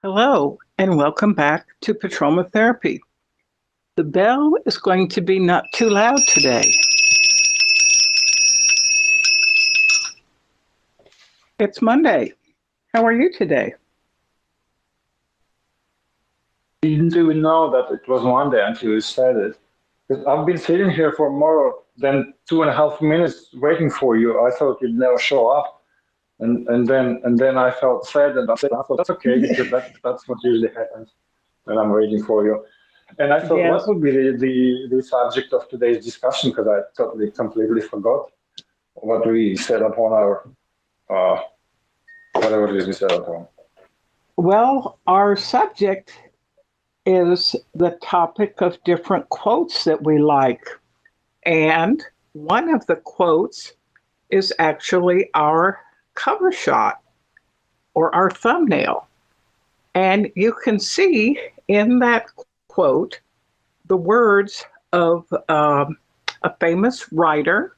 Hello, and welcome back to Petroma Therapy. The bell is going to be not too loud today. It's Monday. How are you today? Didn't even know that it was Monday until you said it. 'Cause I've been sitting here for more than 2.5 minutes waiting for you. I thought you'd never show up, and then I felt sad, and I thought that's okay because that's what usually happens when I'm waiting for you. And I thought, what Yes. would be the subject of today's discussion? Because I totally completely forgot what we set upon our uh, whatever it is we set upon. Well, our subject is the topic of different quotes that we like. And one of the quotes is actually our cover shot or our thumbnail. And you can see in that quote the words of a famous writer,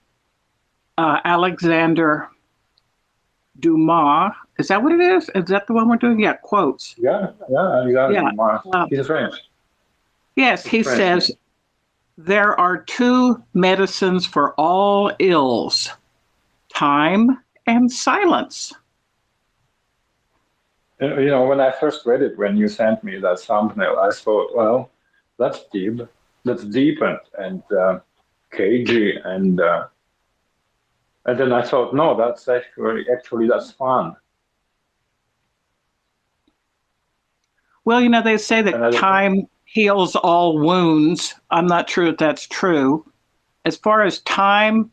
Alexander Dumas. Is that what it is? Is that the one we're doing? Yeah, quotes. Yeah, exactly. Yeah. He's French. Yes, he French. says, there are two medicines for all ills, time and silence. When I first read it, when you sent me that thumbnail, I thought, well, that's deep. That's deep and cagey, and then I thought, no, that's actually that's fun. Well, they say And that time heals all wounds. I'm not sure if that's true. As far as time,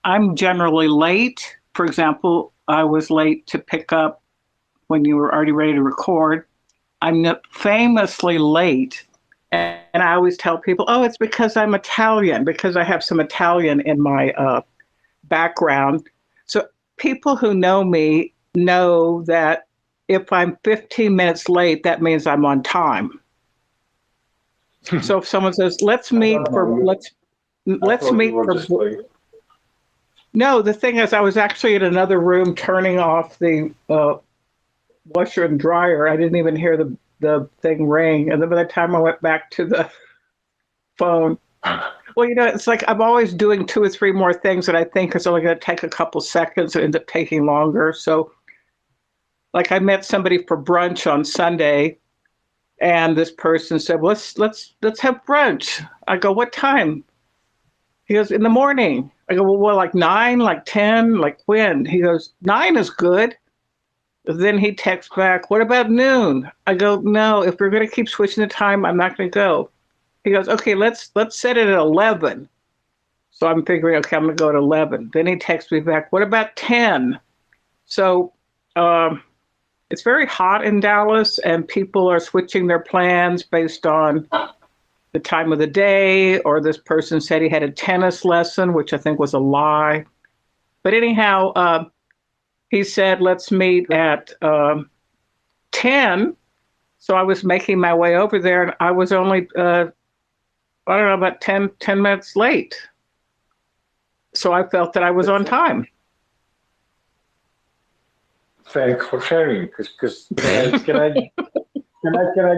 I'm generally late. For example, I was late to pick up when you were already ready to record. I'm famously late. And I always tell people, oh, it's because I'm Italian, because I have some Italian in my background. So people who know me know that if I'm 15 minutes late, that means I'm on time. So if someone says, let's meet for. No, the thing is, I was actually in another room turning off the washer and dryer. I didn't even hear the thing ring. And then by the time I went back to the phone, well, it's like I'm always doing 2 or 3 more things that I think is only going to take a couple seconds and end up taking longer. So, like, I met somebody for brunch on Sunday, and this person said, well, let's have brunch. I go, what time? He goes, in the morning. I go, well, like 9, like 10, like when? He goes, 9 is good. Then he texts back, what about noon? I go, no, if we're going to keep switching the time, I'm not going to go. He goes, okay, let's set it at 11. So I'm figuring, okay, I'm going to go at 11. Then he texts me back, what about 10? So it's very hot in Dallas, and people are switching their plans based on the time of the day, or this person said he had a tennis lesson, which I think was a lie. But anyhow, he said, let's meet at 10. So I was making my way over there, and I was only, I don't know, about 10 minutes late. So I felt that I was on time. Thanks for sharing. Because can I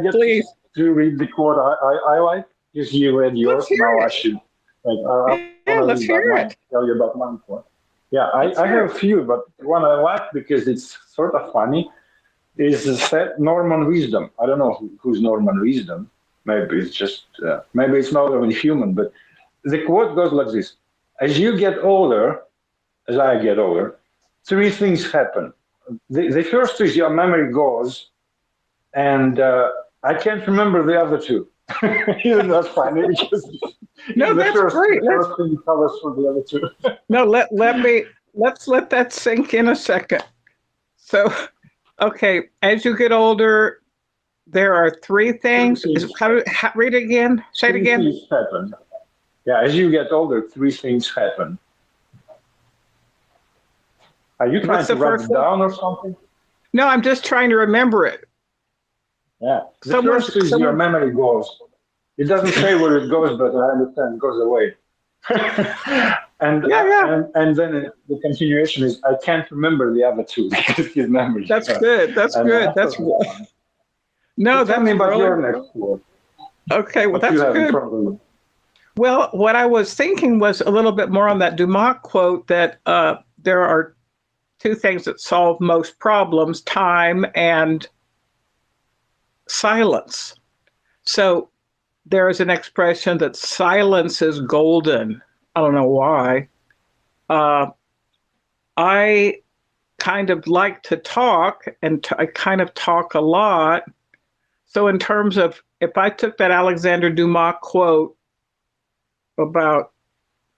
get Please. to read the quote I like? Because you read yours, now I should. Let's hear it. Tell you about my quote. Yeah, I have a few, but one I like because it's sort of funny is Norman Wisdom. I don't know who's Norman Wisdom. Maybe it's just maybe it's not even human. But the quote goes like this: as you get older, as I get older, 3 things happen. The first is your memory goes, and I can't remember the other 2. Isn't that funny? No, that's great. The first thing covers for the other 2. No, let's let that sink in a second. So, okay, as you get older, there are 3 things. Read it again. Say it again. 3 things happen. Yeah, as you get older, 3 things happen. Are you trying to write it down or something? No, I'm just trying to remember it. Yeah. The first is your memory goes. It doesn't say where it goes, but I understand it goes away. And then the continuation is, I can't remember the other 2 because his memory. That's good. That's good. That's good. No, Tell that's me about really your next quote. okay. Well, What that's you have in good. front of you. Well, what I was thinking was a little bit more on that Dumas quote that there are two things that solve most problems: time and silence. So there is an expression that silence is golden. I don't know why. I kind of like to talk, and I kind of talk a lot. So, in terms of if I took that Alexander Dumas quote about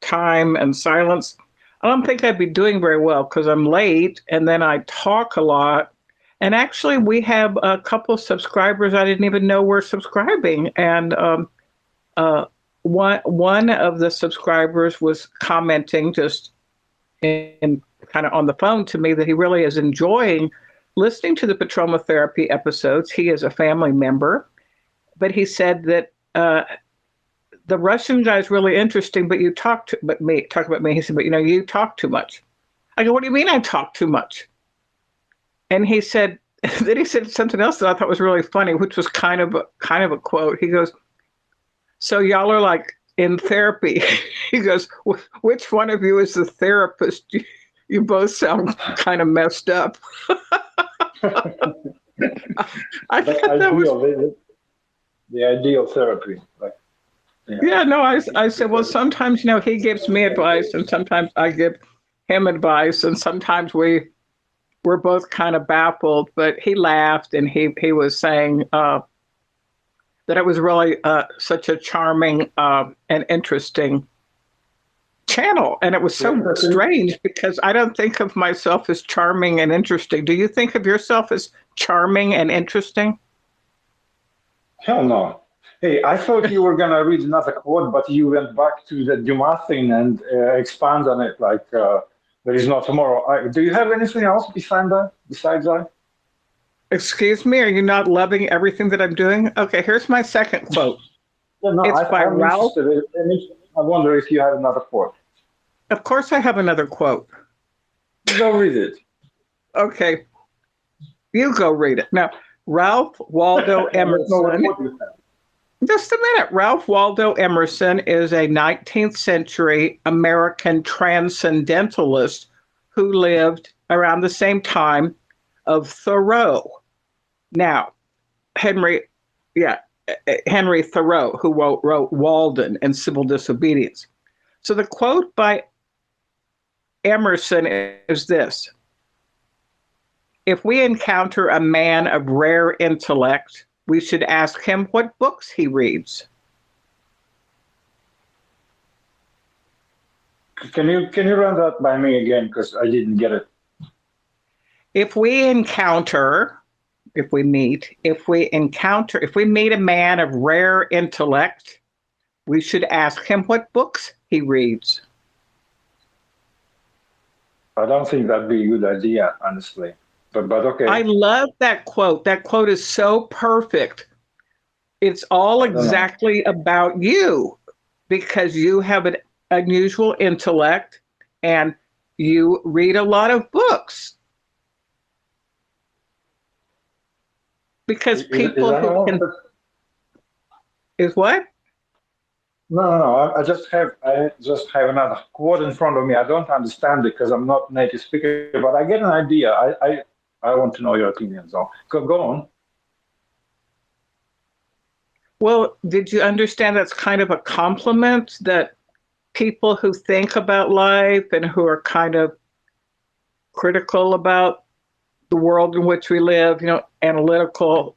time and silence, I don't think I'd be doing very well because I'm late and then I talk a lot. And actually, we have a couple of subscribers I didn't even know were subscribing. And one of the subscribers was commenting just in kind of on the phone to me that he really is enjoying listening to the Petroma Therapy episodes. He is a family member, but he said that the Russian guy is really interesting, but you talk about me. He said, but you talk too much. I go, what do you mean I talk too much? And he said, then he said something else that I thought was really funny, which was kind of a quote. He goes, so y'all are like in therapy. He goes, which one of you is the therapist? You both sound kind of messed up. I thought that was the ideal therapy. Like, yeah, no, I said, well, sometimes, he gives me advice and sometimes I give him advice and sometimes we're both kind of baffled, but he laughed and he was saying that it was really such a charming and interesting channel. And it was so strange because I don't think of myself as charming and interesting. Do you think of yourself as charming and interesting? Hell no. Hey, I thought you were going to read another quote, but you went back to the Dumas thing and expand on it like there is no tomorrow. Do you have anything else besides that? Excuse me, are you not loving everything that I'm doing? Okay, here's my second quote. Yeah, no, It's by Ralph. I wonder if you have another quote. Of course I have another quote. Go read it. Okay, you go read it. Now, Ralph Waldo Emerson. Just a minute. Ralph Waldo Emerson is a 19th century American transcendentalist who lived around the same time of Thoreau. Now, Henry Thoreau, who wrote Walden and Civil Disobedience. So the quote by Emerson is this: if we encounter a man of rare intellect, we should ask him what books he reads. Can you run that by me again? Because I didn't get it. If we meet a man of rare intellect, we should ask him what books he reads. I don't think that'd be a good idea, honestly. But okay. I love that quote. That quote is so perfect. It's all exactly about you because you have an unusual intellect and you read a lot of books. Because people who can... Is what? No. I just have another quote in front of me. I don't understand it because I'm not native speaker, but I get an idea. I want to know your opinion. So go on. Well, did you understand that's kind of a compliment that people who think about life and who are kind of critical about the world in which we live, analytical,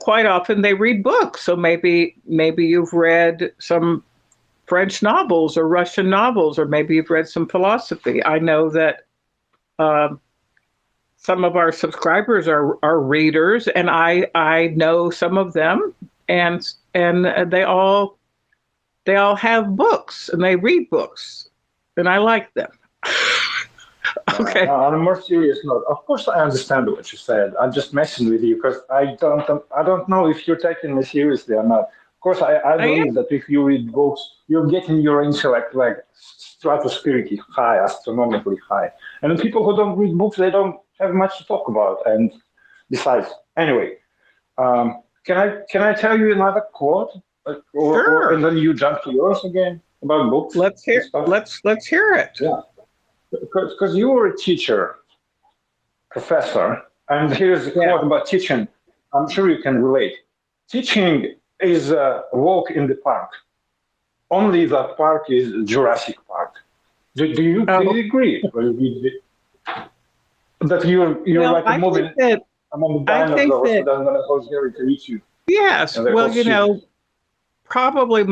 quite often they read books. So maybe you've read some French novels or Russian novels, or maybe you've read some philosophy. I know that some of our subscribers are readers, and I know some of them, and they all have books and they read books, and I like them. Okay. On a more serious note, of course I understand what you said. I'm just messing with you because I don't know if you're taking me seriously or not. Of course, I believe that if you read books, you're getting your intellect like stratospherically high, astronomically high. And the people who don't read books, they don't have much to talk about. And besides, anyway, Can I tell you another quote, or and Sure. then you jump to yours again about books and stuff? Let's hear it. Yeah, because you were a teacher, professor, and here's a Yeah. quote about teaching. I'm sure you can relate. Teaching is a walk in the park. Only that park is Jurassic Park. Do you Oh, agree? That you're well, like a moving among the I think dinosaurs, that and then when it goes there to eat you, yes. and they Well, call students. probably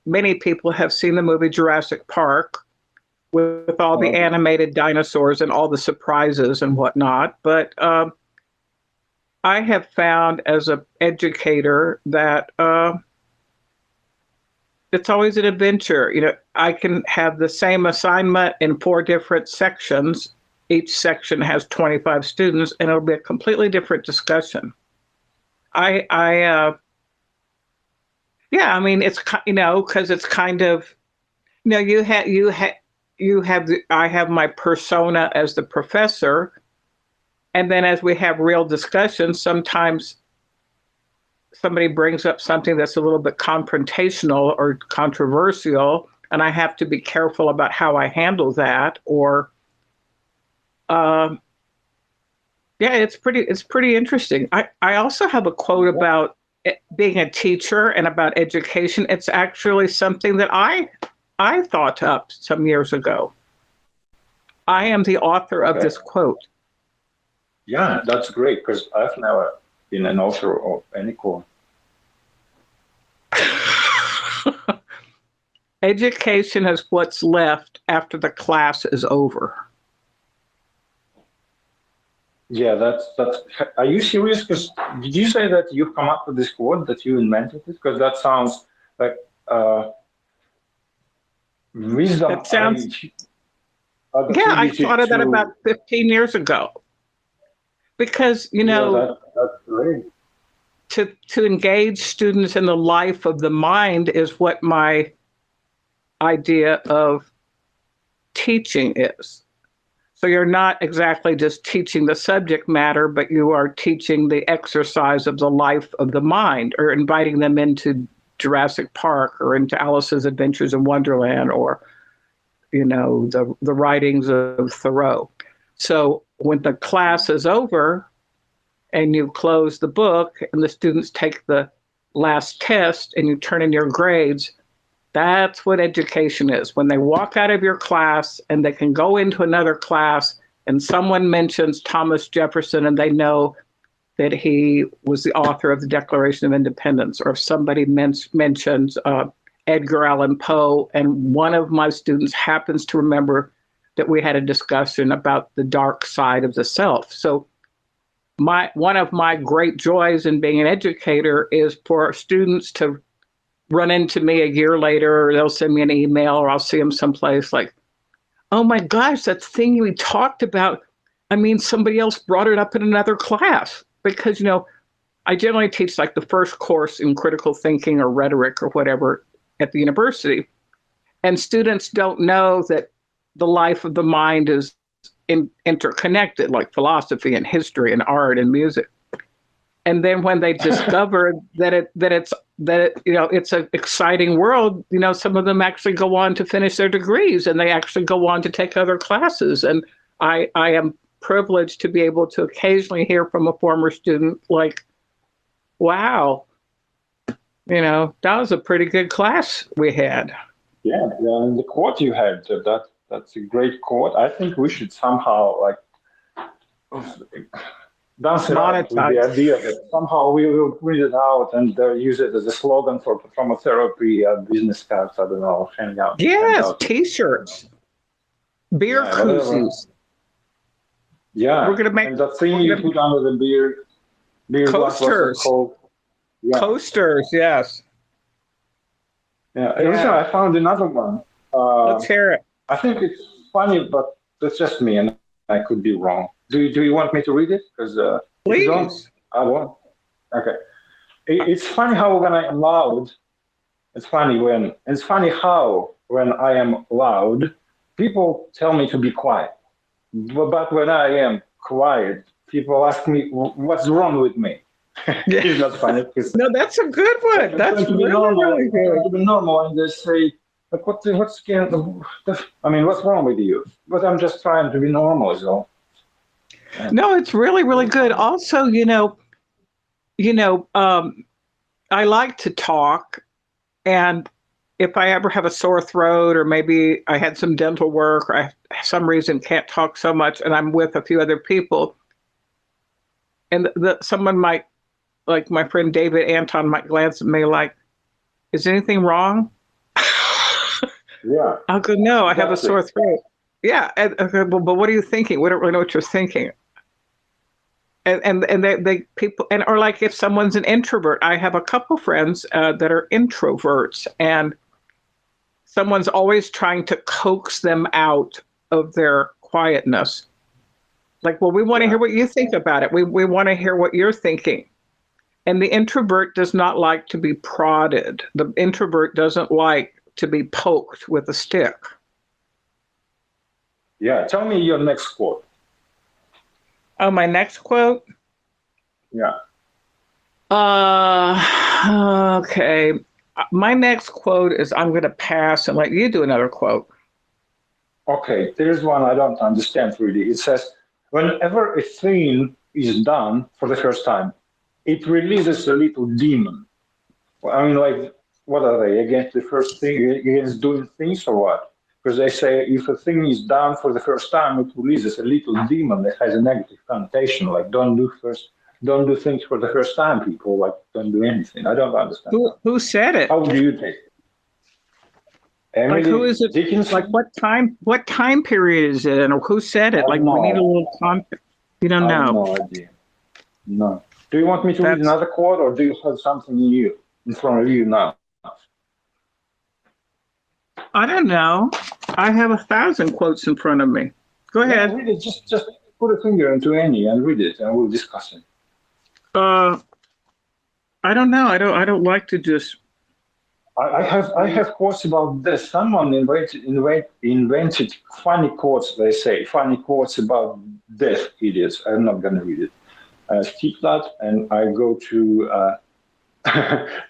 many people have seen the movie Jurassic Park with all the Okay. animated dinosaurs and all the surprises and whatnot. But I have found as an educator that it's always an adventure. I can have the same assignment in 4 different sections. Each section has 25 students, and it'll be a completely different discussion. Yeah, I mean, because it's kind of, I have my persona as the professor, and then as we have real discussions, sometimes somebody brings up something that's a little bit confrontational or controversial, and I have to be careful about how I handle that. Or, um, yeah, it's pretty interesting. I also have a quote about being a teacher and about education. It's actually something that I thought up some years ago. I am the author of Okay. this quote. Yeah, that's great because I've never been an author of any quote. Education is what's left after the class is over. Yeah, that's. Are you serious? Because did you say that you've come up with this quote, that you invented it? Because that sounds like wisdom That sounds, are yeah, I attributed thought of that about to. 15 years ago. Because, Yeah, that's great. to engage students in the life of the mind is what my idea of teaching is. So you're not exactly just teaching the subject matter, but you are teaching the exercise of the life of the mind, or inviting them into Jurassic Park or into Alice's Adventures in Wonderland, or the writings of Thoreau. So when the class is over and you close the book and the students take the last test and you turn in your grades, that's what education is. When they walk out of your class and they can go into another class and someone mentions Thomas Jefferson and they know that he was the author of the Declaration of Independence, or if somebody mentions Edgar Allan Poe and one of my students happens to remember that we had a discussion about the dark side of the self. So one of my great joys in being an educator is for students to run into me a year later, or they'll send me an email, or I'll see them someplace like, oh my gosh, that thing we talked about. I mean, somebody else brought it up in another class. Because, I generally teach like the first course in critical thinking or rhetoric or whatever at the university. And students don't know that the life of the mind is interconnected, like philosophy and history and art and music. And then when they discover it's an exciting world, some of them actually go on to finish their degrees and they actually go on to take other classes. And I am privileged to be able to occasionally hear from a former student like, wow, that was a pretty good class we had. Yeah, yeah, and the quote you had, that's a great quote. I think we should somehow like dance around with the Monetize. idea that somehow we will print it out and use it as a slogan for performance at business cards. I don't know, hand Yes, out. T-shirts, beer Yeah, whatever. koozies. Yeah, We're gonna make and that thing you put under the beer glass, what's it coasters. called? Yeah, Coasters, yes. yeah. Yeah. Listen, I found another one. Let's hear it. I think it's funny, but that's just me, and I could be wrong. Do you want me to read it? Because if you don't, Please. I won't. Okay. It's funny how when I am loud, it's funny how when I am loud, people tell me to be quiet. But when I am quiet, people ask me what's wrong with me. Yeah. It's not funny because No, that's a good one. That's to be really, normal, really good. to be normal, and they say, like, I mean, what's wrong with you? But I'm just trying to be normal, so. No, it's really, really good. Also, you know, I like to talk, and if I ever have a sore throat, or maybe I had some dental work, or I, some reason can't talk so much, and I'm with a few other people, and someone might, like my friend David Anton, might glance at me like, "Is anything wrong?" Yeah, I'll go, "No, I have a exactly. sore throat." Yeah, and, okay, but what are you thinking? We don't really know what you're thinking. And they people, and or like if someone's an introvert, I have a couple friends that are introverts, and someone's always trying to coax them out of their quietness. Like, well, we want to Yeah, hear what you think about it. We want to hear what you're thinking. And the introvert does not like to be prodded. The introvert doesn't like to be poked with a stick. yeah. Tell me your next quote. Oh, my next quote. Yeah. Okay. My next quote is, I'm going to pass and let you do another quote. Okay, there's one I don't understand really. It says, whenever a thing is done for the first time, it releases a little demon. Well, I mean, like, what are they against the first thing, against doing things or what? Because they say if a thing is done for the first time, it releases a little demon that has a negative connotation. Like, don't do things for the first time. People like don't do anything. I don't understand that. Who said it? How do you take it? Like, who Emily is it? Like, Dickinson? what time period is it in, or who said I it? Like, don't we need a know. little context. You don't I have know. no idea. No. Do you want me to read That's, another quote, or do you have something new in front of you now? I don't know. I have 1,000 quotes in front of me. Go Yeah, ahead. read it. Just put a finger into any and read it, and we'll discuss it. Uh, I don't know. I don't like to just. I have quotes about this. Someone invented funny quotes. They say funny quotes about death, idiots. I'm not gonna read it. I skip that, and I go to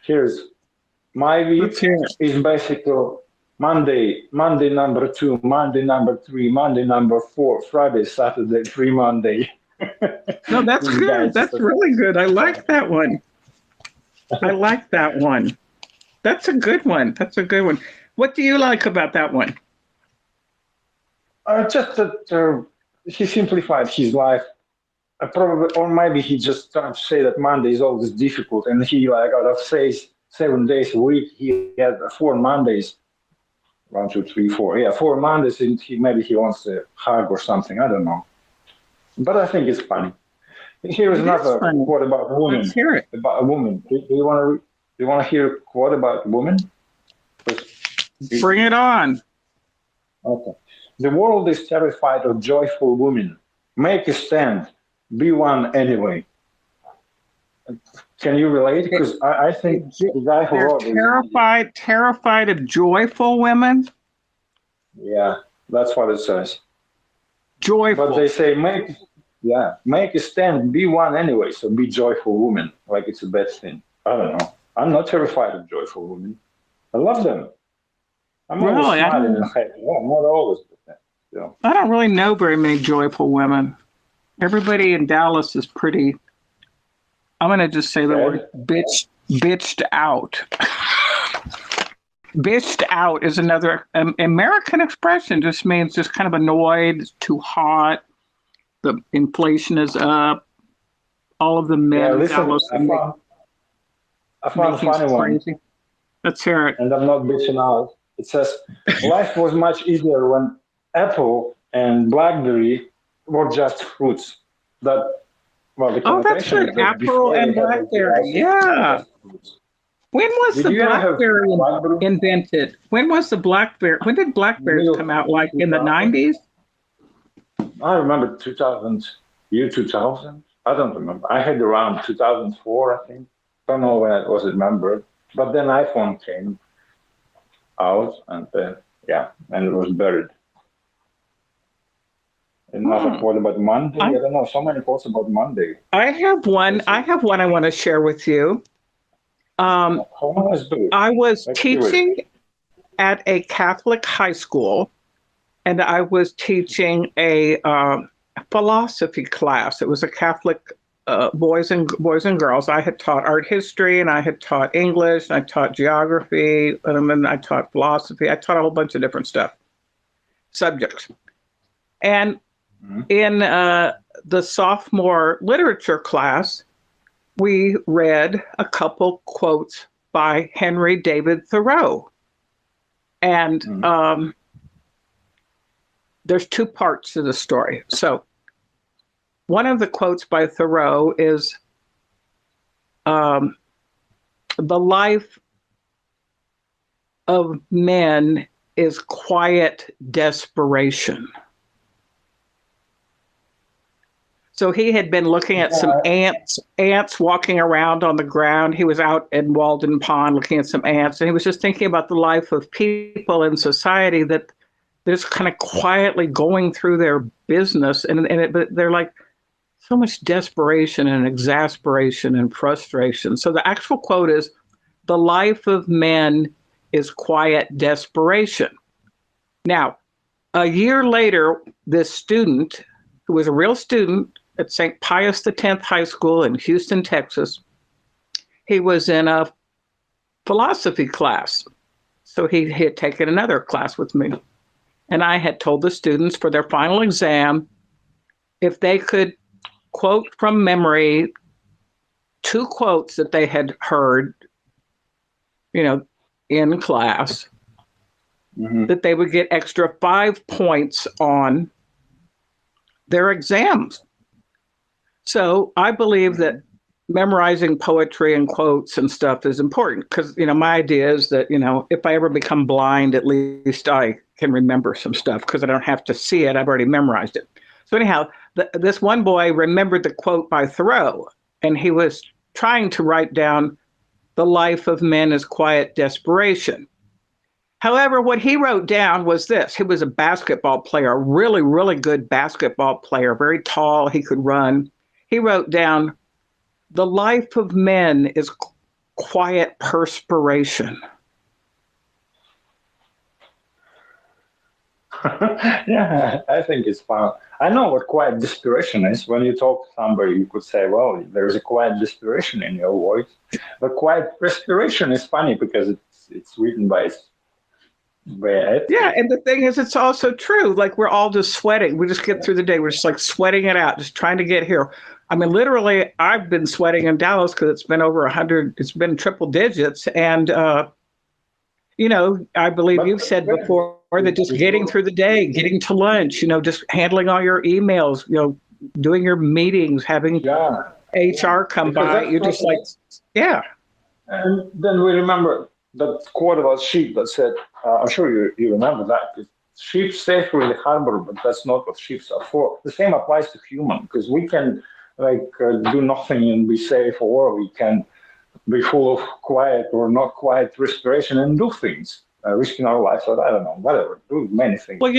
here's my week Let's hear it. is basically Monday number 2, Monday number 3, Monday number 4, Friday, Saturday, free Monday. No, that's This guy good. just That's really good. I like that one. I like that one. That's a good one. That's a good one. What do you like about that one? just that he simplified his life. Probably, or maybe he just trying to say that Monday is always difficult, and he like out of say 7 days a week, he had 4 Mondays. 1, 2, 3, 4. Yeah, 4 Mondays, and maybe he wants a hug or something. I don't know, but I think it's funny. Here is It is another funny. quote about a woman. Let's hear it. About a woman. Do you want to? Do you want to hear a quote about a woman? Bring it on. Okay. The world is terrified of joyful women. Make a stand. Be one anyway. Can you relate? Because I think the guy who They're wrote it. terrified of joyful women. Yeah, that's what it says. Joyful. But they say make a stand. Be one anyway. So be joyful woman. Like it's a bad thing. I don't know. I'm not terrified of joyful women. I love them. I'm always Really, smiling and happy. Well, not always, but still. I don't really know very many joyful women. Everybody in Dallas is pretty. I'm going to just say the word bitched out. Bitched out is another American expression. Just means just kind of annoyed. It's too hot. The inflation is up. All of the men in Dallas are I found a funny one. Let's hear it. And I'm not bitching out. It says, life was much easier when Apple and BlackBerry were just fruits. The that's good. Apple and BlackBerry. Yeah. When was the BlackBerry invented? When was the BlackBerry? When did BlackBerries come out? Like in the 90s? I remember 2000, year 2000. I don't remember. I had around 2004, I think. Don't know when it was remembered. But then iPhone came out, and and it was buried. Another quote about Monday. I don't know. So many quotes about Monday. I have one. I want to share with you. I was teaching at a Catholic high school, and I was teaching a philosophy class. It was a Catholic boys and girls. I had taught art history, and I had taught English, and I taught geography, and then I taught philosophy. I taught a whole bunch of different subjects. And in the sophomore literature class, we read a couple quotes by Henry David Thoreau. And there's two parts to the story. So one of the quotes by Thoreau is, the life of men is quiet desperation. So he had been looking at some ants walking around on the ground. He was out in Walden Pond looking at some ants, and he was just thinking about the life of people in society that they're just kind of quietly going through their business, but they're like so much desperation and exasperation and frustration. So the actual quote is, "The life of men is quiet desperation." Now, a year later, this student, who was a real student at St. Pius X High School in Houston, Texas, he was in a philosophy class. So he had taken another class with me. And I had told the students for their final exam, if they could quote from memory 2 quotes that they had heard, in class, that they would get extra 5 points on their exams. So I believe that memorizing poetry and quotes and stuff is important because, my idea is that, if I ever become blind, at least I can remember some stuff because I don't have to see it. I've already memorized it. So anyhow, this one boy remembered the quote by Thoreau, and he was trying to write down, "The life of men is quiet desperation." However, what he wrote down was this. He was a basketball player, a really, really good basketball player, very tall, he could run. He wrote down, "The life of men is quiet perspiration." Yeah, I think it's fun. I know what quiet desperation is. When you talk to somebody, you could say, well, there's a quiet desperation in your voice. But quiet perspiration is funny because it's written by Yeah, and the thing is, it's also true. Like, we're all just sweating. We just get through the day. We're just like sweating it out, just trying to get here. I mean, literally, I've been sweating in Dallas because it's been over 100. It's been triple digits. And, I believe you've said before that just getting through the day, getting to lunch, just handling all your emails, doing your meetings, having HR come by, you're just like, yeah. And then we remember that quote about sheep that said, I'm sure you remember that. Sheep stay through the harbor, but that's not what sheep are for. The same applies to human, because we can do nothing and be safe, or we can be full of quiet or not quiet respiration and do things, risking our lives, or I don't know, whatever, do many things. Well,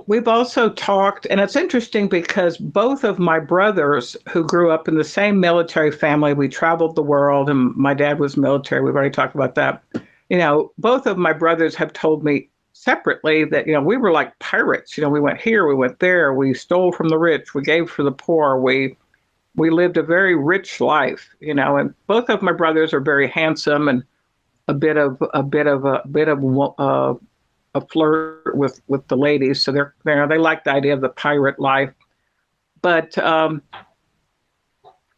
we've also talked, and it's interesting because both of my brothers who grew up in the same military family, we traveled the world, and my dad was military. We've already talked about that. Both of my brothers have told me separately that, we were like pirates. We went here, we went there, we stole from the rich, we gave for the poor, we lived a very rich life, and both of my brothers are very handsome and a bit of a flirt with the ladies. So they like the idea of the pirate life. But what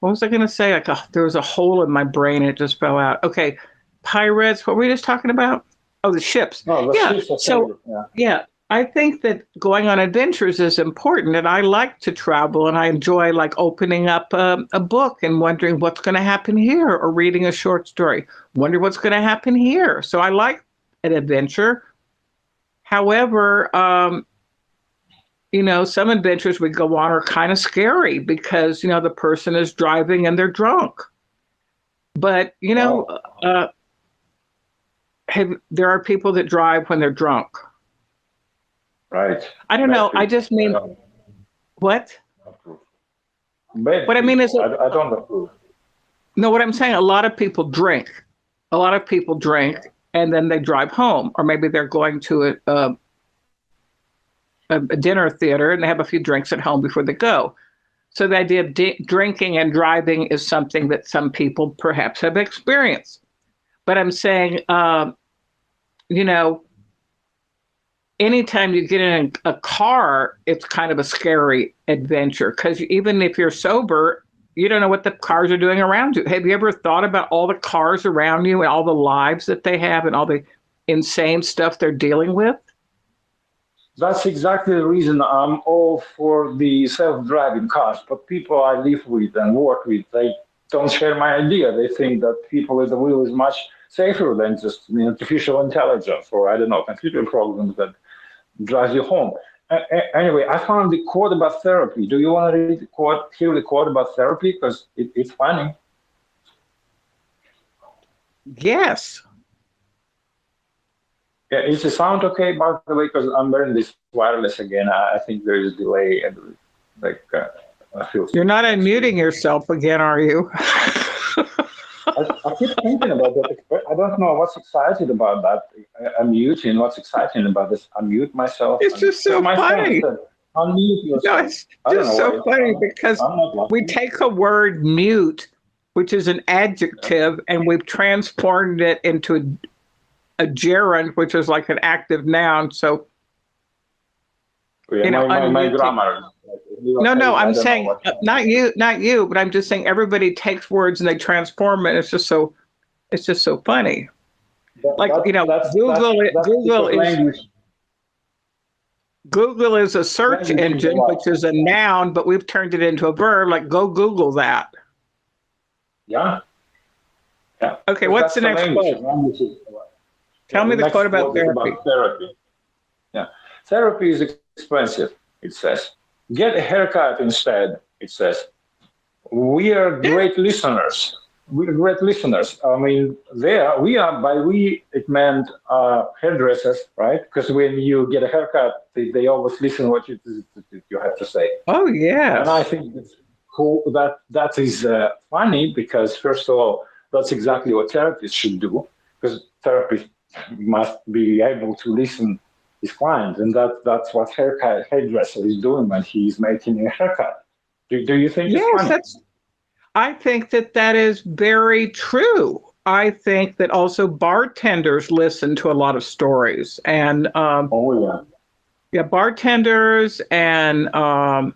was I going to say? There was a hole in my brain. It just fell out. Okay. Pirates. What were we just talking about? Oh, the ships. Oh, yeah. So yeah. I think that going on adventures is important, and I like to travel, and I enjoy opening up a book and wondering what's going to happen here, or reading a short story, wonder what's going to happen here. So I like an adventure. However, some adventures we go on are kind of scary because, the person is driving and they're drunk. But, there are people that drive when they're drunk. Right. I don't know. I just mean, What? approve. Bad What I mean is, people, I don't approve. no, what I'm saying, a lot of people drink. A lot of people drink and then they drive home, or maybe they're going to a dinner theater and they have a few drinks at home before they go. So the idea of drinking and driving is something that some people perhaps have experienced. But I'm saying, you know, anytime you get in a car, it's kind of a scary adventure because even if you're sober, you don't know what the cars are doing around you. Have you ever thought about all the cars around you and all the lives that they have and all the insane stuff they're dealing with? That's exactly the reason I'm all for the self-driving cars. But people I live with and work with, they don't share my idea. They think that people at the wheel is much safer than just artificial intelligence or, I don't know, computer programs that drive you home. Anyway, I found the quote about therapy. Do you want to read the quote, hear the quote about therapy? Because it's funny. Yes. Yeah, is the sound okay, by the way? Because I'm wearing this wireless again. I think there is a delay. And I feel. You're not unmuting yourself again, are you? I keep thinking about that. I don't know what's exciting about that. I'm muting. What's exciting about this? I mute myself. It's just so funny. Unmute yourself. No, it's just so funny because we take a word mute, which is an adjective, and we've transformed it into a gerund, which is like an active noun. So, yeah, you know, my grammar. No, I'm saying not you, but I'm just saying everybody takes words and they transform it. It's just so funny. Like, you know, Google is a search engine, which is a noun, but we've turned it into a verb. Like, go Google that. Yeah. Yeah. Okay, what's the next quote? Tell me the quote about therapy. Yeah, therapy is expensive. It says. Get a haircut instead, it says. We are great listeners. We're great listeners. I mean, we are, by we, it meant hairdressers, right? Because when you get a haircut, they always listen what you have to say. Oh, yeah. And I think it's cool that is funny because, first of all, that's exactly what therapists should do, because therapists must be able to listen his client, and that's what hairdresser is doing when he's making a haircut. Do you think? Yes, I think that is very true. I think that also bartenders listen to a lot of stories, and bartenders and well,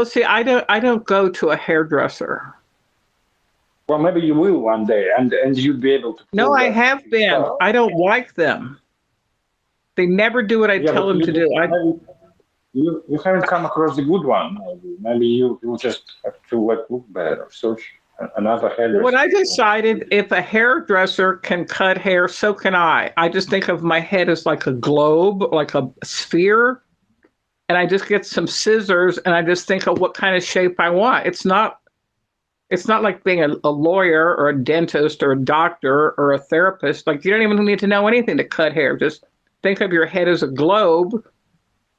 see, I don't go to a hairdresser. Well, maybe you will one day, and you'd be able to. No, I have been. I don't like them. They never do what I tell them to do. You haven't come across the good one. Maybe you just have to look better. Search another hairdresser. When I decided if a hairdresser can cut hair, so can I. I just think of my head as like a globe, like a sphere. And I just get some scissors and I just think of what kind of shape I want. It's not like being a lawyer or a dentist or a doctor or a therapist. Like, you don't even need to know anything to cut hair. Just think of your head as a globe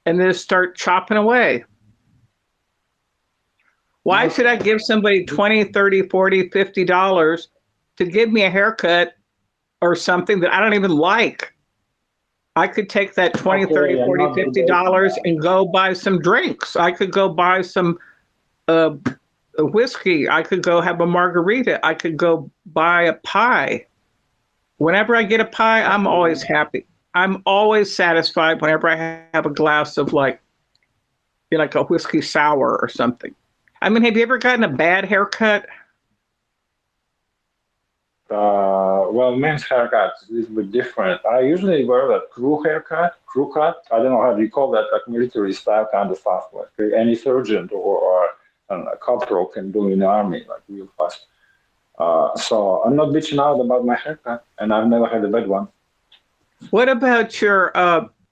and then start chopping away. Why should I give somebody $20, $30, $40, $50 to give me a haircut or something that I don't even like? I could take that $20, $30, $40, $50 and go buy some drinks. I could go buy some whiskey. I could go have a margarita. I could go buy a pie. Whenever I get a pie, I'm always happy. I'm always satisfied whenever I have a glass of like a whiskey sour or something. I mean, have you ever gotten a bad haircut? Well, men's haircuts is a bit different. I usually wear that crew cut. I don't know how you call that, like military style kind of stuff, like any sergeant or a corporal can do in the army, like real fast. So I'm not bitching out about my haircut, and I've never had a bad one. What about your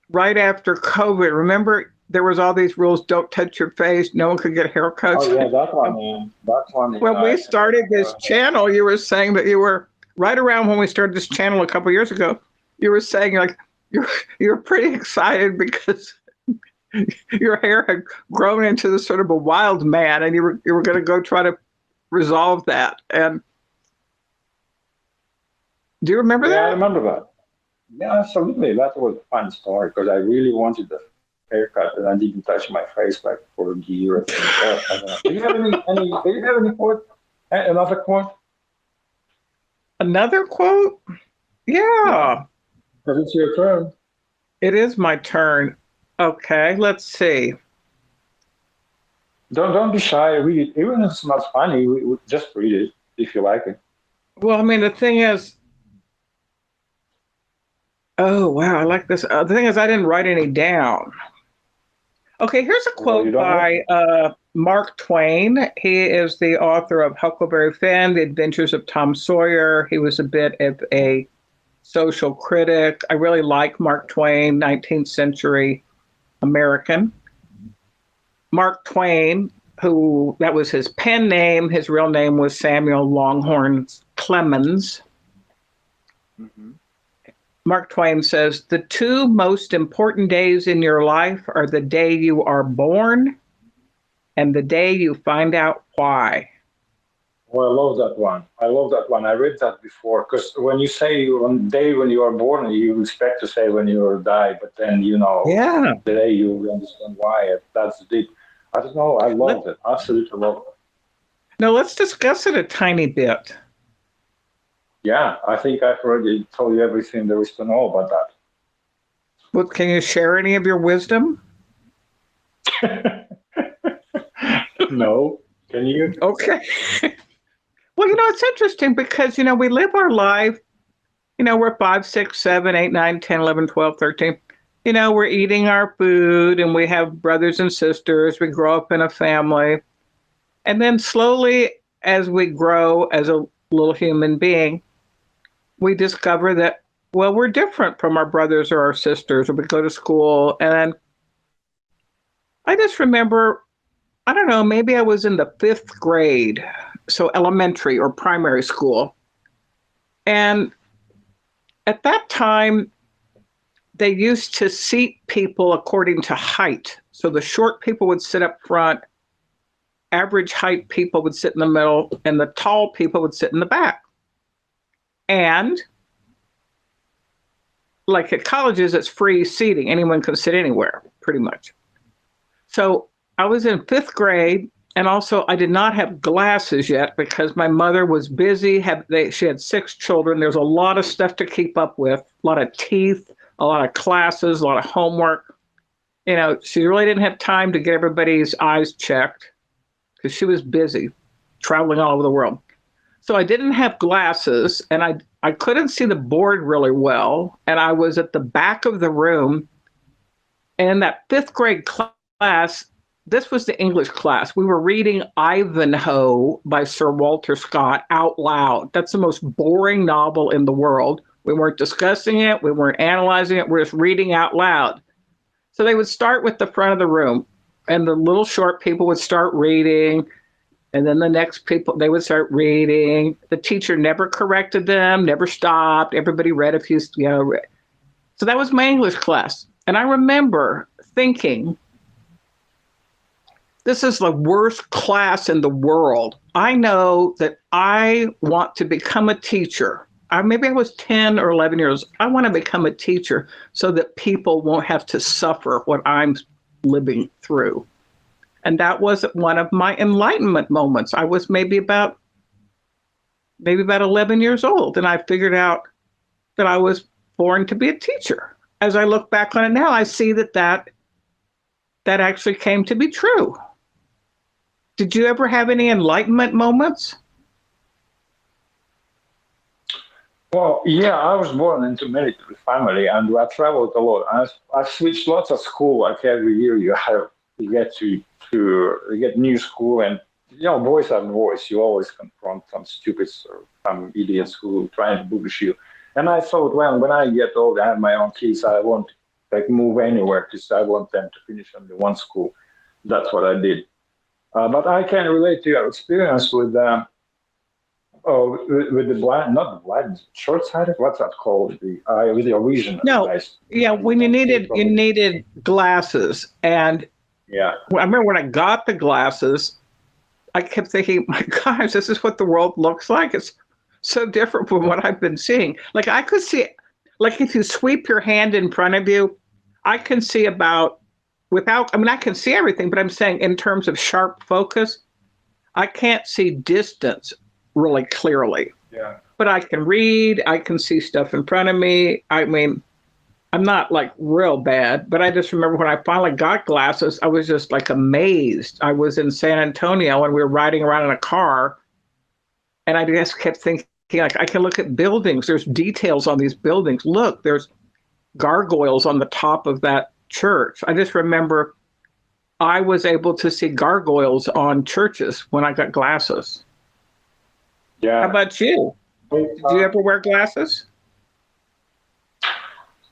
right after COVID? Remember, there was all these rules: don't touch your face, no one could get haircuts. Oh yeah, that one. Yeah. That one. When we started this channel, you were saying that you were right around when we started this channel a couple of years ago. You were saying like you were pretty excited because your hair had grown into this sort of a wild man, and you were going to go try to resolve that. And do you remember Yeah, I that? remember that. Yeah, absolutely. That was a fun story because I really wanted the haircut and I didn't touch my face like for a year. I don't know. Do you have do you have any quote? Another quote? Another quote? Yeah, Yeah, because it's your turn. it is my turn. Okay, let's see. Don't be shy. Read it. Even if it's not funny, just read it if you like it. Well, I mean, the thing is, oh, wow, I like this. The thing is, I didn't write any down. Okay, here's a Well, you quote don't have by Mark Twain. He is the author of Huckleberry Finn, The Adventures of Tom Sawyer. He was a bit of a social critic. I really like Mark Twain, 19th century American. Mark Twain, who that was his pen name, his real name was Samuel Longhorn Clemens. to. Mark Twain says, the two most important days in your life are the day you are born and the day you find out why. Well, I love that one. I love that one. I read that before because when you say on day when you are born, you expect to say when you will die, but then Yeah. the day you understand why. That's deep. I don't know. I Let, loved it. Absolutely love it. now let's discuss it a tiny bit. Yeah, I think I've already told you everything there is to know about Well, can you share any of your wisdom? that. No, can you? Okay. Well, it's interesting because, we live our life, we're 5, 6, 7, 8, 9, 10, 11, 12, 13. We're eating our food and we have brothers and sisters. We grow up in a family. And then slowly, as we grow as a little human being, we discover that, well, we're different from our brothers or our sisters, or we go to school. And I just remember, I don't know, maybe I was in the 5th grade, so elementary or primary school. And at that time, they used to seat people according to height. So the short people would sit up front, average height people would sit in the middle, and the tall people would sit in the back. And like at colleges, it's free seating. Anyone can sit anywhere, pretty much. So I was in 5th grade, and also I did not have glasses yet because my mother was busy. She had 6 children. There's a lot of stuff to keep up with, a lot of teeth, a lot of classes, a lot of homework. She really didn't have time to get everybody's eyes checked because she was busy traveling all over the world. So I didn't have glasses, and I couldn't see the board really well. And I was at the back of the room. And in that 5th grade class, this was the English class. We were reading Ivanhoe by Sir Walter Scott out loud. That's the most boring novel in the world. We weren't discussing it. We weren't analyzing it. We're just reading out loud. So they would start with the front of the room, and the little short people would start reading. And then the next people, they would start reading. The teacher never corrected them, never stopped. Everybody read a few, So that was my English class. And I remember thinking, this is the worst class in the world. I know that I want to become a teacher. Maybe I was 10 or 11 years. I want to become a teacher so that people won't have to suffer what I'm living through. And that was one of my enlightenment moments. I was maybe about 11 years old, and I figured out that I was born to be a teacher. As I look back on it now, I see that actually came to be true. Did you ever have any enlightenment moments? Well, yeah, I was born into a military family, and I traveled a lot. I switched lots of school. Like every year, you get to get new school, and boys are boys. You always confront some stupids or some idiots who try to bullish you. And I thought, well, when I get old, I have my own kids. I won't move anywhere because I want them to finish only one school. That's what I did. But I can relate to your experience with Oh, with the blind, not the blind, short-sighted. What's that called? The eye with your vision. No, Eyes. yeah, when you needed glasses, and Yeah. I remember when I got the glasses, I kept thinking, my gosh, this is what the world looks like. It's so different from what I've been seeing. Like I could see, like if you sweep your hand in front of you, I can see about without, I mean, I can see everything, but I'm saying in terms of sharp focus, I can't see distance really clearly. Yeah. But I can read, I can see stuff in front of me. I mean, I'm not like real bad, but I just remember when I finally got glasses, I was just like amazed. I was in San Antonio and we were riding around in a car, and I just kept thinking, like, I can look at buildings. There's details on these buildings. Look, there's gargoyles on the top of that church. I just remember I was able to see gargoyles on churches when I got glasses. Yeah. How about you? Do you ever wear glasses?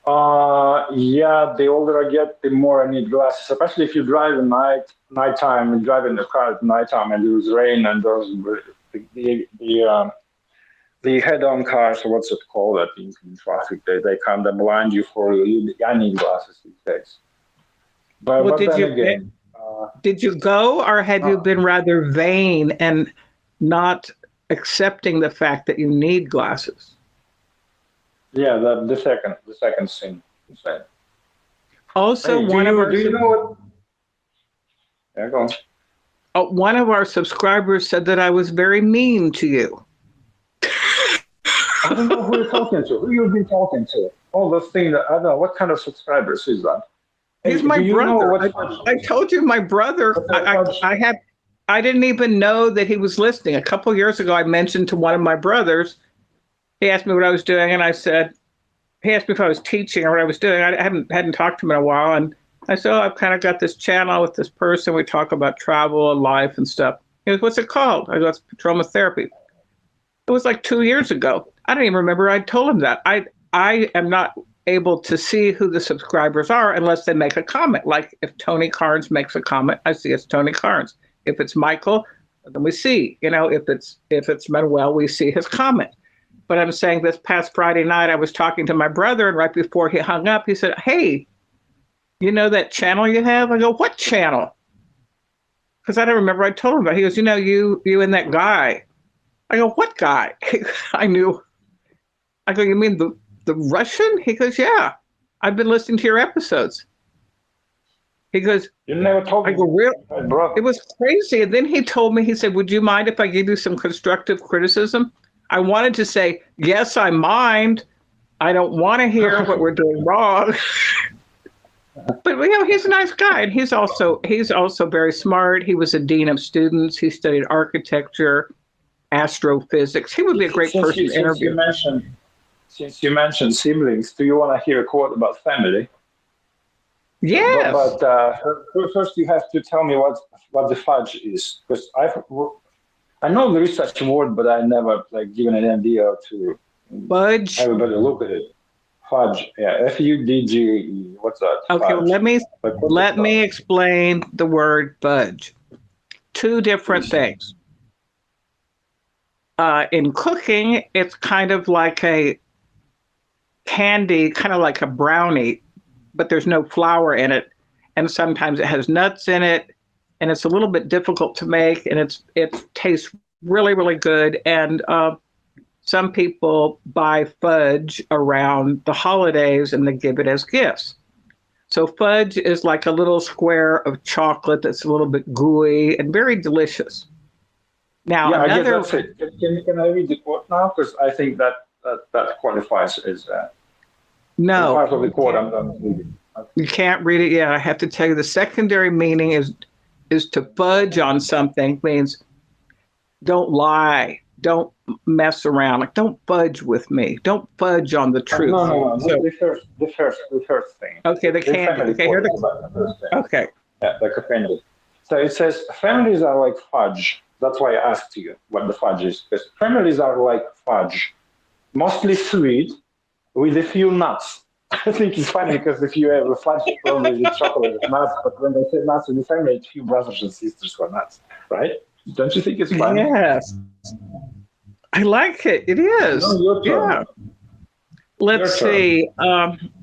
Yeah, the older I get, the more I need glasses, especially if you drive at nighttime, you drive in the car at nighttime and there's rain and there's the head-on cars, or what's it called, that in traffic, they come and blind you for you. I need glasses these days. But did then you again, did you go, or had you been rather vain and not accepting the fact that you need glasses? yeah, the second thing. Also, Hey, one of our do you know what? Yeah, go on. one of our subscribers said that I was very mean to you. I don't know who you're talking to. Who you've been talking to? All those things. I don't know what kind of subscribers is that. He's Hey, my do you know brother. what- I told you, my brother. I didn't even know that he was listening. A couple of years ago, I mentioned to one of my brothers. He asked me what I was doing, and I said, he asked me if I was teaching or what I was doing. I hadn't talked to him in a while, and I said, oh, I've kind of got this channel with this person. We talk about travel and life and stuff. He goes, what's it called? I go, it's Patroma Therapy. It was like 2 years ago. I don't even remember I told him that. I am not able to see who the subscribers are unless they make a comment. Like if Tony Carnes makes a comment, I see it's Tony Carnes. If it's Michael, then we see. You know, if it's Manuel, we see his comment. But I'm saying this past Friday night, I was talking to my brother, and right before he hung up, he said, hey, you know that channel you have? I go, what channel? Because I don't remember I told him about it. He goes, you know, you and that guy. I go, what guy? I knew. I go, you mean the Russian? He goes, yeah. I've been listening to your episodes. He goes, You never told I me. go, really? My brother. It was crazy. And then he told me, he said, would you mind if I give you some constructive criticism? I wanted to say, yes, I mind. I don't want to hear what we're doing wrong. But you know, he's a nice guy, and he's also very smart. He was a dean of students. He studied architecture, astrophysics. He would be a great person to interview. Since you mentioned siblings, do you want to hear a quote about family? Yes. But first you have to tell me what the fudge is, because I know there is such a word, but I never given an idea to Fudge. have a better look at it. Fudge, yeah, F-U-D-G-E. What's that? Okay, fudge. let me explain the word fudge. Two different things. In cooking, it's kind of like a candy, kind of like a brownie, but there's no flour in it, and sometimes it has nuts in it, and it's a little bit difficult to make, and it tastes really, really good. And some people buy fudge around the holidays and they give it as gifts. So fudge is like a little square of chocolate that's a little bit gooey and very delicious. Now, yeah, I guess that's it. Can I read the quote now? Because I think that qualifies as no part of the quote I'm done reading. You can't read it yet. I have to tell you the secondary meaning is to fudge on something means don't lie. Don't mess around. Like, don't fudge with me. Don't fudge on the truth. No. So, the first thing. Okay, the candy. Okay, here okay. Yeah, like a family. So it says families are like fudge. That's why I asked you what the fudge is. Because families are like fudge, mostly sweet with a few nuts. I think it's funny because if you have a fudge, probably with chocolate with nuts, but when they say nuts in the family, it's a few brothers and sisters who are nuts, right? Don't you think it's funny? Yes. I like it. It is. No, your turn. Yeah. Let's Your turn. see.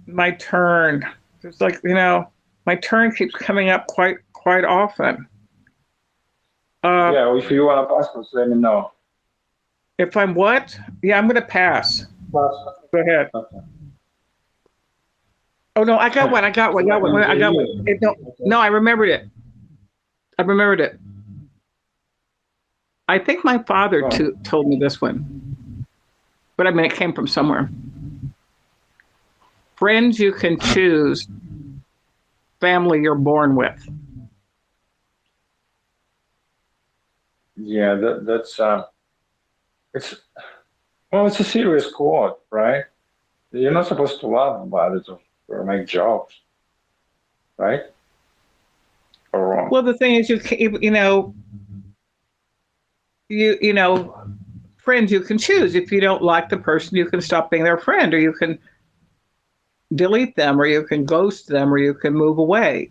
My turn. It's like, my turn keeps coming up quite often. Yeah, if you want to pass, just let me know. If I'm what? Yeah, I'm going to pass. Pass. Go ahead. Okay. Oh no, I got one. No, I remembered it. I think my father told me this one, but I mean, it came from somewhere. Friends you can choose, family you're born with. Yeah, that's it's it's a serious quote, right? You're not supposed to laugh about it or make jokes, right? Or wrong? Well, the thing is, friends you can choose. If you don't like the person, you can stop being their friend, or you can delete them, or you can ghost them, or you can move away.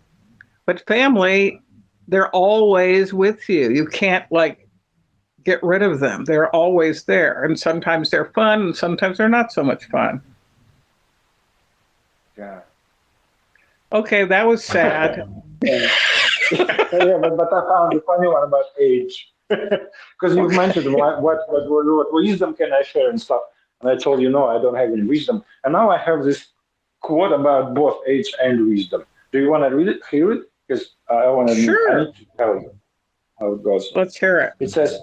But family, they're always with you. You can't get rid of them. They're always there. And sometimes they're fun and sometimes they're not so much fun. Yeah. Okay, that was sad. Yeah, but I found the funny one about age. Because you mentioned what wisdom can I share and stuff. And I told you, no, I don't have any wisdom. And now I have this quote about both age and wisdom. Do you want to read it, hear it? Because I want to Sure. I need to tell you how it goes. Let's hear it. It says,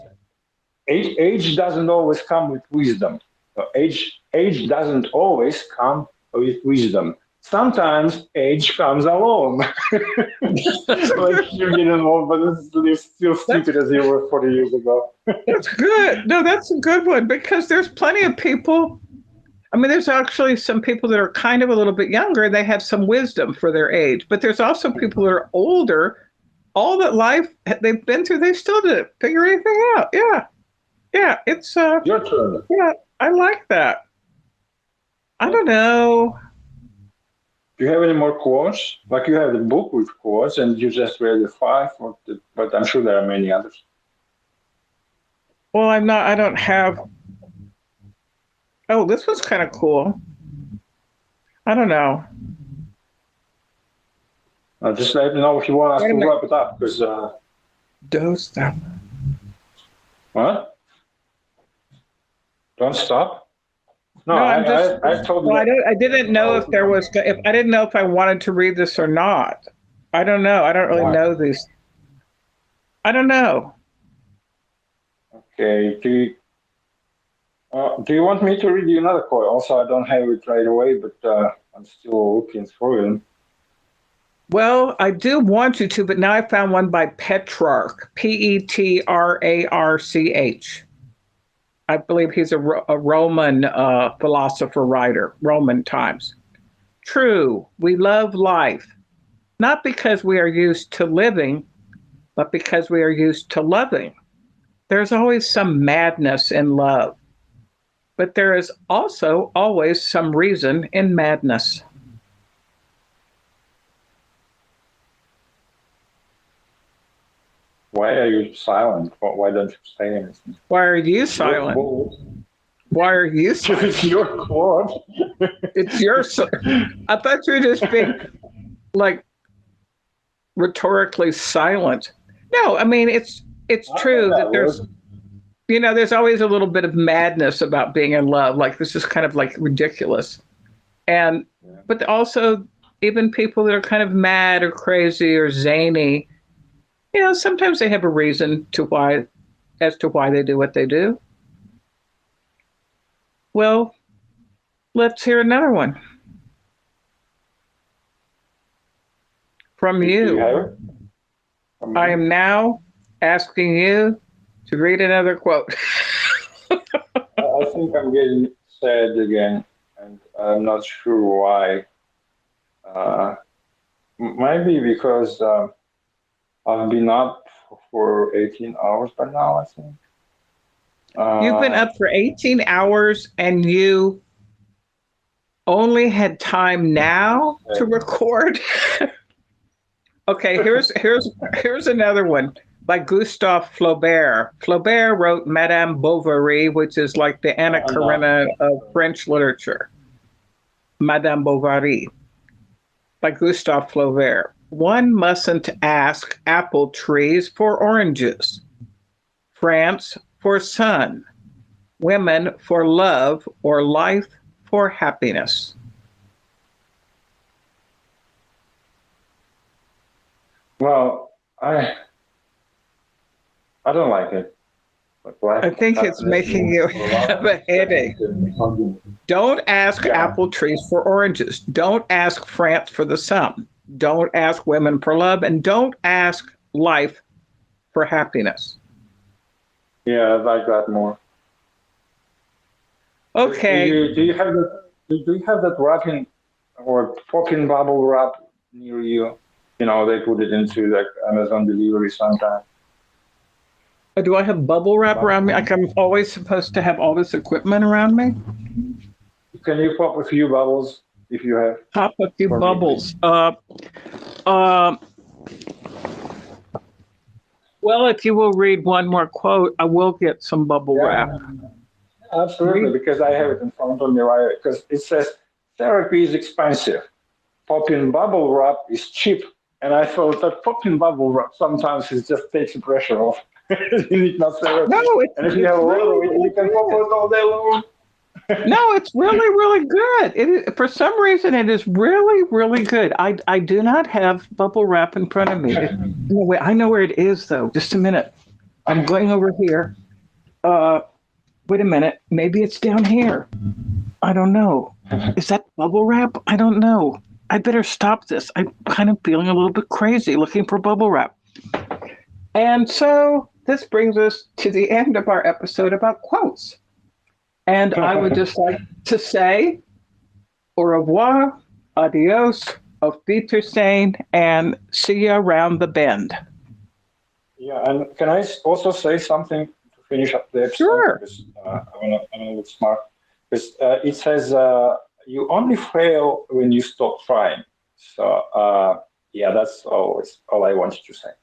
age doesn't always come with wisdom. So age doesn't always come with wisdom. Sometimes age comes alone. Like you're getting old, but you're still stupid as you were 40 years ago. That's good. No, that's a good one because there's plenty of people. I mean, there's actually some people that are kind of a little bit younger and they have some wisdom for their age, but there's also people that are older. All that life they've been through, they still didn't figure anything out. Yeah. Yeah. It's Your turn. yeah, I like that. I don't know. Do you have any more quotes? Like you have the book with quotes and you just read the 5, but I'm sure there are many others. Well, I don't have. Oh, this was kind of cool. I don't know. Just let me know if you want us to wrap it up, because Don't stop. what? Don't stop. No, I told you. Well, I didn't know if there was. If I didn't know if I wanted to read this or not. I don't know. I don't really know these. I don't know. Okay. Do you want me to read you another quote? Also, I don't have it right away, but I'm still looking for it. Well, I do want you to, but now I found one by Petrarch, Petrarch. I believe he's a Roman philosopher writer, Roman times. True, we love life, not because we are used to living, but because we are used to loving. There's always some madness in love, but there is also always some reason in madness. Why are you silent? Why don't you say anything? Why are you silent? Why are you silent? It's your quote. It's your. I thought you were just being rhetorically silent. No, I mean it's true that there's always a little bit of madness about being in love. Like this is kind of ridiculous, but also even people that are kind of mad or crazy or zany. Sometimes they have a reason as to why they do what they do. Well, let's hear another one from you. I am now asking you to read another quote. I think I'm getting sad again, and I'm not sure why. Maybe because I've been up for 18 hours by now, I think. You've been up for 18 hours and you only had time now to record? Okay, here's another one by Gustave Flaubert. Flaubert wrote Madame Bovary, which is like the Anna Karenina of French literature. Madame Bovary by Gustave Flaubert. One mustn't ask apple trees for oranges, France for sun, women for love, or life for happiness. Well, I don't like it. I think it's making you have a headache. Don't ask apple trees for oranges. Don't ask France for the sun. Don't ask women for love. And don't ask life for happiness. Yeah, I like that more. Okay. Do you have that wrapping or popping bubble wrap near you? You know, they put it into like Amazon delivery sometimes. Do I have bubble wrap around me? Like I'm always supposed to have all this equipment around me? Can you pop a few bubbles if you have? Pop a few bubbles. Well, if you will read one more quote, I will get some bubble wrap. Absolutely, because I have it in front of me, right? Because it says therapy is expensive. Popping bubble wrap is cheap. And I thought that popping bubble wrap sometimes it just takes the pressure off. You need not therapy. No, and if you have a lot of it, you can pop it all day long. No, it's really, really good. It is, for some reason, it is really, really good. I do not have bubble wrap in front of me. No, wait, I know where it is, though. Just a minute. I'm going over here. Wait a minute. Maybe it's down here. I don't know. Is that bubble wrap? I don't know. I better stop this. I'm kind of feeling a little bit crazy looking for bubble wrap. And so this brings us to the end of our episode about quotes. And I would just like to say au revoir, adios, auf Wiedersehen, and see you around the bend. Yeah, and can I also say something to finish up the episode? Sure. Because, I want to look smart. Because it says you only fail when you stop trying. So yeah, that's always all I wanted to say.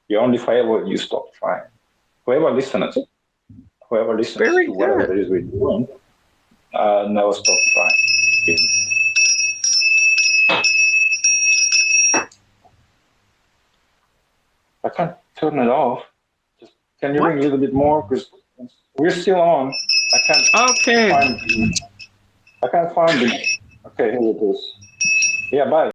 You only fail when you stop trying. Whoever listens to whatever it is we're doing, never stop trying. I can't turn it off. Just, can you ring a little bit more? Because we're still on. I can't find it. Okay, here it is. Yeah, bye.